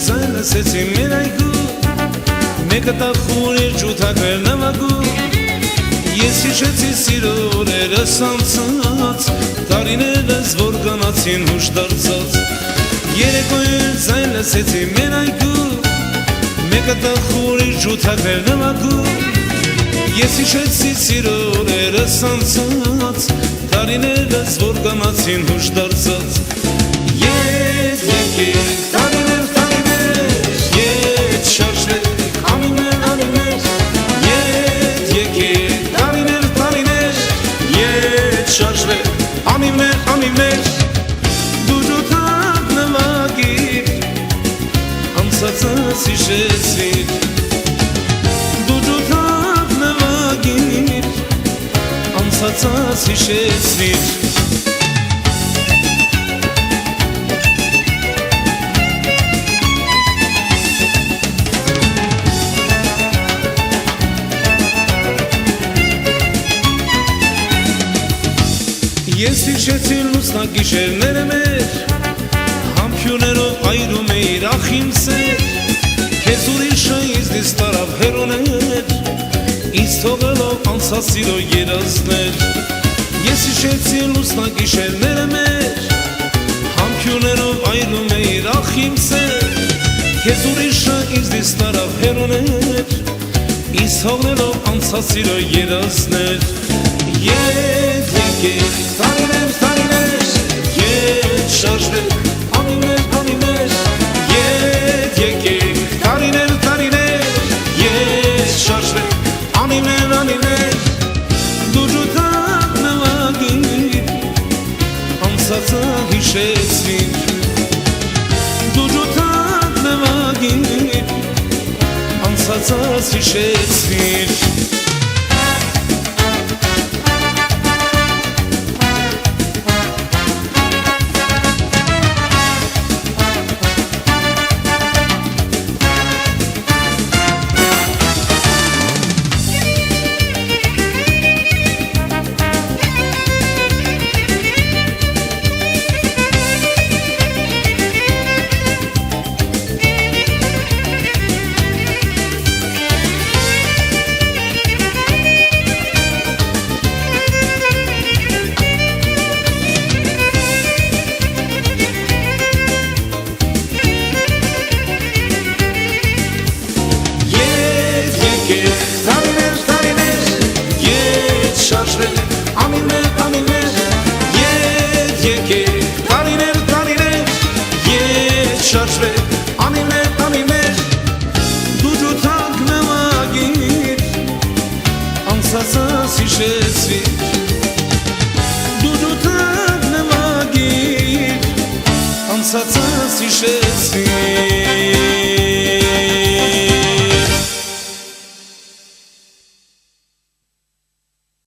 ձայն լսեցի մեր այգու, մեկը տախուր էր ջութակներ նվագու, ես հիշեցի սիրո օրերս անցած, տարիներս որ կանացին հուշ դարձած, երեկոյր ձայն լսեցի մեր այգու, մեկը տախուր էր ջութակներ նվագու, ես հիշեցի սիրո օրերս անցած, տարիներս որ կանացին հուշ դարձած, ետ եկեք տարիներ տարիներ, ետ շարժվեք անիներ անիներ, ետ եկեք տարիներ տարիներ, ետ շարժվեք անիներ անիներ, դու ջութակ նվագիր, անցածս հիշեցիր, դու ջութակ նվագիր, անցածս հիշեցիր. Ես հիշեցի լուսնագիշերները մեր, համբյուրներով այրում էիր ախ իմ սեր, քեզ ուրիշը ինձնից տարավ հեռուներ, ինձ թողելով անցած սիրո երազներ, ես հիշեցի լուսնագիշերները մեր, համբյուրներով այրում էիր ախ իմ սեր, քեզ ուրիշը ինձնից տարավ հեռուներ, ինձ թողելով անցած սիրո երազներ, ետ եկեք տարիներ տարիներ, ետ շարժվեք անիներ անիներ, ետ եկեք տարիներ տարիներ, ետ շարժվեք անիներ անիներ, դու ջութակ նվագիր, անցածը հիշեցիր, դու ջութակ նվագիր, անցածս հիշեցիր. Անիներ անիներ, ետ եկեք տարիներ տարիներ, ետ շարժվեք անիներ անիներ, դու ջութակ նվագիր, անցածս հիշեցիր, դու ջութակ նվագիր, անցածս հիշեցիր.